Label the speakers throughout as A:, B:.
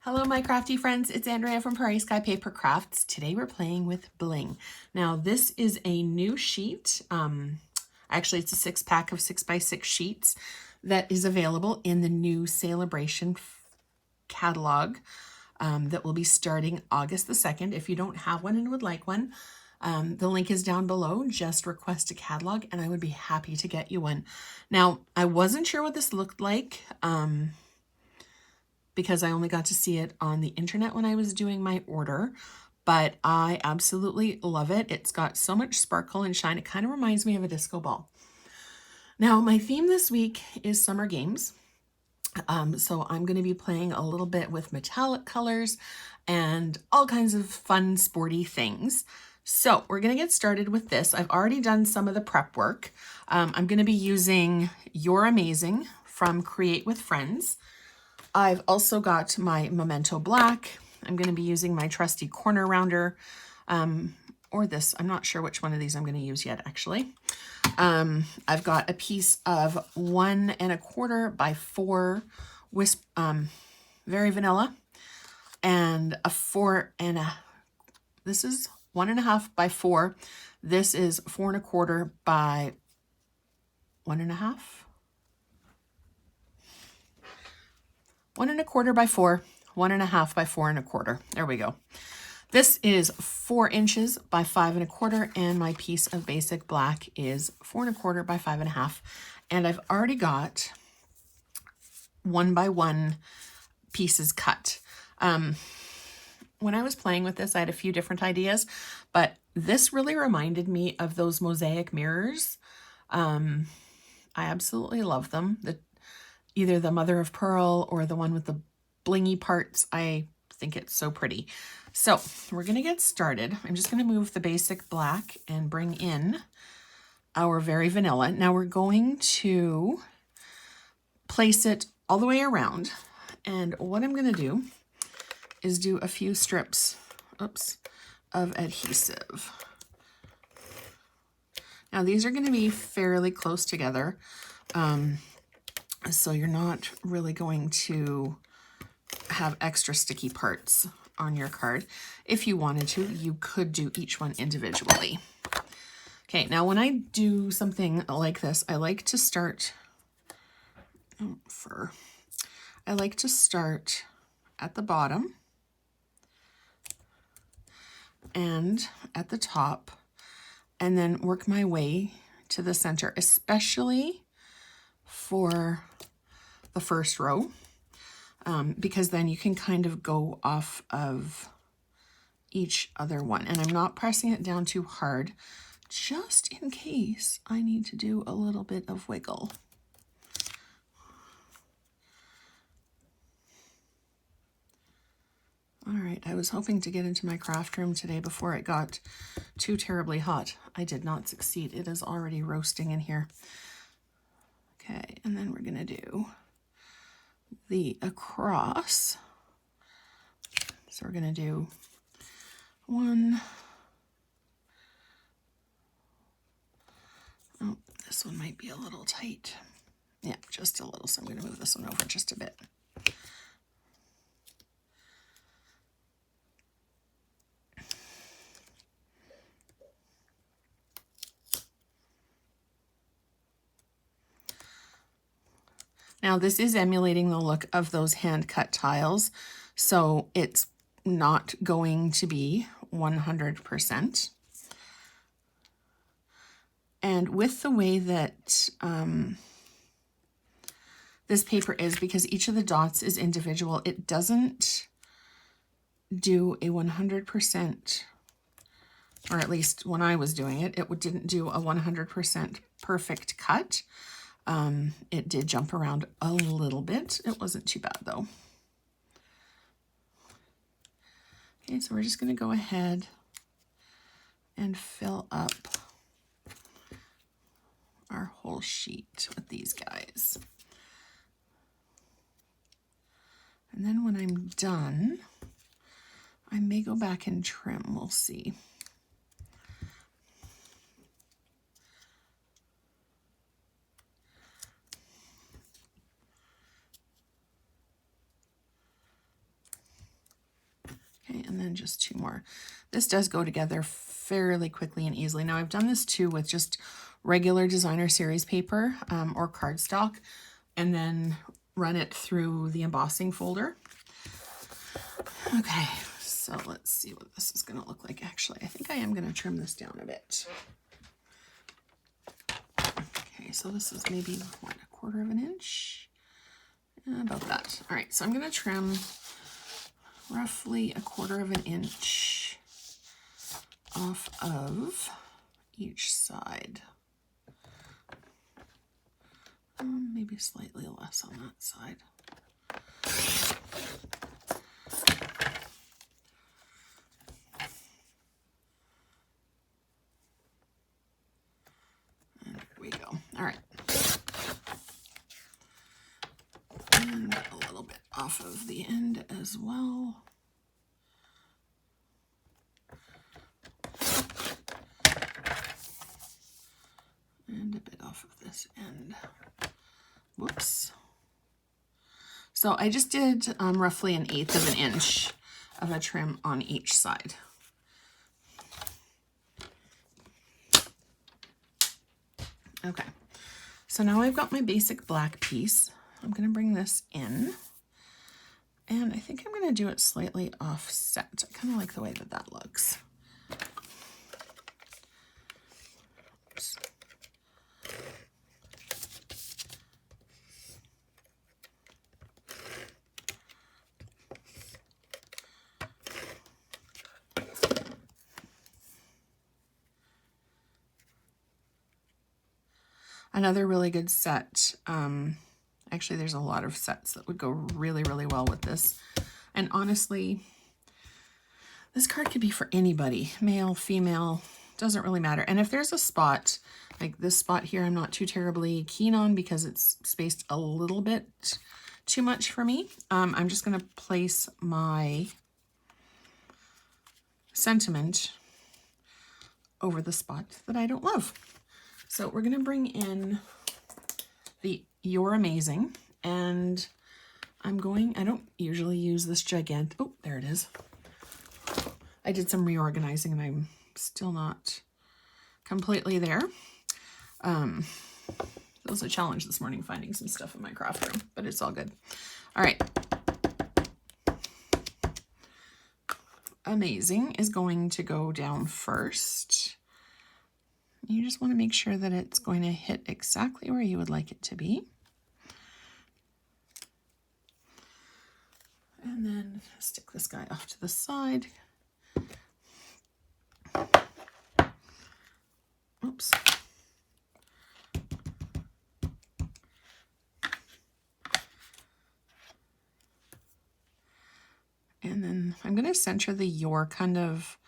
A: Hello my crafty friends, it's Andrea from Prairie Sky Paper Crafts. Today we're playing with bling. Now this is a new sheet. Actually it's a 6-pack of 6x6 sheets that is available in the new Sale-a-Bration catalog that will be starting August the 2nd. If you don't have one and would like one, the link is down below. Just request a catalog and I would be happy to get you one. Now I wasn't sure what this looked like. Because I only got to see it on the internet when I was doing my order, but I absolutely love it. It's got so much sparkle and shine. It kind of reminds me of a disco ball. Now, my theme this week is summer games. So I'm going to be playing a little bit with metallic colors and all kinds of fun, sporty things. So we're going to get started with this. I've already done some of the prep work. I'm going to be using You're Amazing from Create with Friends. I've also got my Memento Black. I'm going to be using my trusty corner rounder, or this. I'm not sure which one of these I'm going to use yet, actually. I've got a piece of 1 1/4 by 4 very vanilla, and a 4 and a. This is 1 1/2 by 4. This is 4 1/4 by 1 1/2. 1 1/4 by 4, 1 1/2 by 4 1/4. There we go. This is 4 inches by 5 1/4, and my piece of basic black is 4 1/4 by 5 1/2. And I've already got 1 by 1 pieces cut. When I was playing with this, I had a few different ideas, but this really reminded me of those mosaic mirrors. I absolutely love them. Either the mother of pearl or the one with the blingy parts. I think it's so pretty. So we're going to get started. I'm just going to move the basic black and bring in our very vanilla. Now we're going to place it all the way around. And what I'm going to do is do a few strips, of adhesive. Now these are going to be fairly close together. So you're not really going to have extra sticky parts on your card. If you wanted to, you could do each one individually. Okay, now when I do something like this, I like to start at the bottom and at the top, and then work my way to the center, especially for the first row, because then you can kind of go off of each other one. And I'm not pressing it down too hard, just in case I need to do a little bit of wiggle. All right, I was hoping to get into my craft room today before it got too terribly hot. I did not succeed. It is already roasting in here. Okay, and then we're gonna do the across. So we're gonna do 1. Oh, this one might be a little tight. Yeah, just a little. So I'm gonna move this one over just a bit. Now this is emulating the look of those hand-cut tiles, so it's not going to be 100%. And with the way that this paper is, because each of the dots is individual, it doesn't do a 100%, or at least when I was doing it, it didn't do a 100% perfect cut. It did jump around a little bit. It wasn't too bad though. Okay, so we're just going to go ahead and fill up our whole sheet with these guys. And then when I'm done, I may go back and trim. We'll see. Okay, and then just 2 more. This does go together fairly quickly and easily. Now I've done this too with just regular designer series paper or cardstock, and then run it through the embossing folder. Okay, so let's see what this is going to look like. Actually, I think I am going to trim this down a bit. Okay, so this is maybe, what, 1/4 of an inch? About that. All right, so I'm going to trim roughly 1/4 of an inch off of each side. Maybe slightly less on that side. And there we go. All right. And a little bit off of the end as well. And a bit off of this end. Whoops. So I just did roughly 1/8 of an inch of a trim on each side. Okay, so now I've got my basic black piece. I'm going to bring this in, and I think I'm going to do it slightly offset. I kind of like the way that that looks. Oops. Another really good set, actually there's a lot of sets that would go really, really well with this. And honestly, this card could be for anybody, male, female, doesn't really matter. And if there's a spot, like this spot here, I'm not too terribly keen on because it's spaced a little bit too much for me. I'm just going to place my sentiment over the spot that I don't love. So we're going to bring in the You're Amazing, and I don't usually use this gigantic, oh, there it is. I did some reorganizing and I'm still not completely there. It was a challenge this morning finding some stuff in my craft room, but it's all good. All right. Amazing is going to go down first. You just want to make sure that it's going to hit exactly where you would like it to be. And then stick this guy off to the side. Oops. And then I'm going to center the Your kind of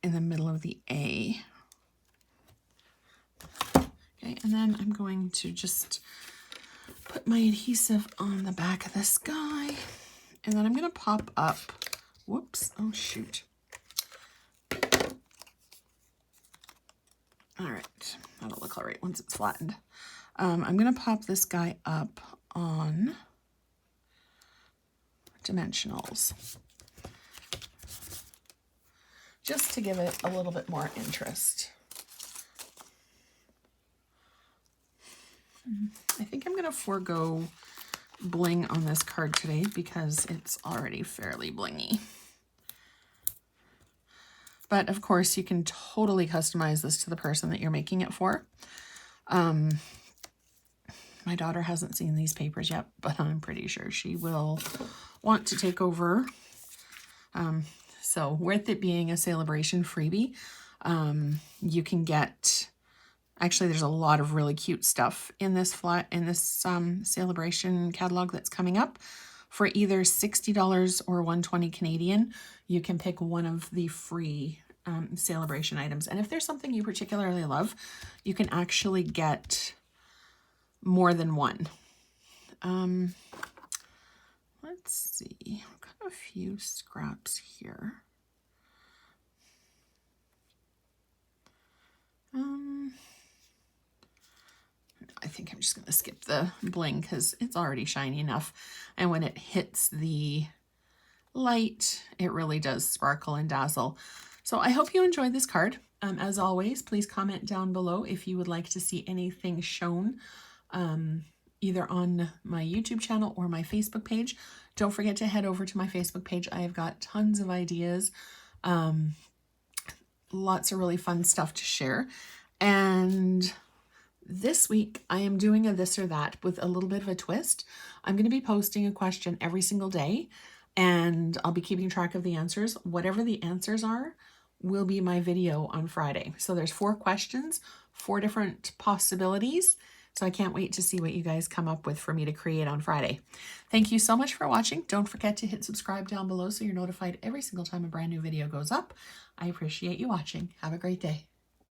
A: in the middle of the A. Okay, and then I'm going to just put my adhesive on the back of this guy. And then I'm going to pop up, whoops, oh shoot. All right, that'll look all right once it's flattened. I'm going to pop this guy up on dimensionals, just to give it a little bit more interest. I think I'm going to forego bling on this card today because it's already fairly blingy. But of course, you can totally customize this to the person that you're making it for. My daughter hasn't seen these papers yet, but I'm pretty sure she will want to take over. So with it being a Sale-a-Bration freebie, you can get, actually there's a lot of really cute stuff in this Sale-a-Bration catalog that's coming up. For either $60 or $120 Canadian, you can pick one of the free Sale-a-Bration items. And if there's something you particularly love, you can actually get more than one. Let's see, I've got a few scraps here. I think I'm just going to skip the bling because it's already shiny enough. And when it hits the light, it really does sparkle and dazzle. So I hope you enjoyed this card. As always, please comment down below if you would like to see anything shown either on my YouTube channel or my Facebook page. Don't forget to head over to my Facebook page. I have got tons of ideas, lots of really fun stuff to share. And this week, I am doing a this or that with a little bit of a twist. I'm going to be posting a question every single day, and I'll be keeping track of the answers. Whatever the answers are will be my video on Friday. So there's 4 questions, 4 different possibilities. So I can't wait to see what you guys come up with for me to create on Friday. Thank you so much for watching. Don't forget to hit subscribe down below so you're notified every single time a brand new video goes up. I appreciate you watching. Have a great day.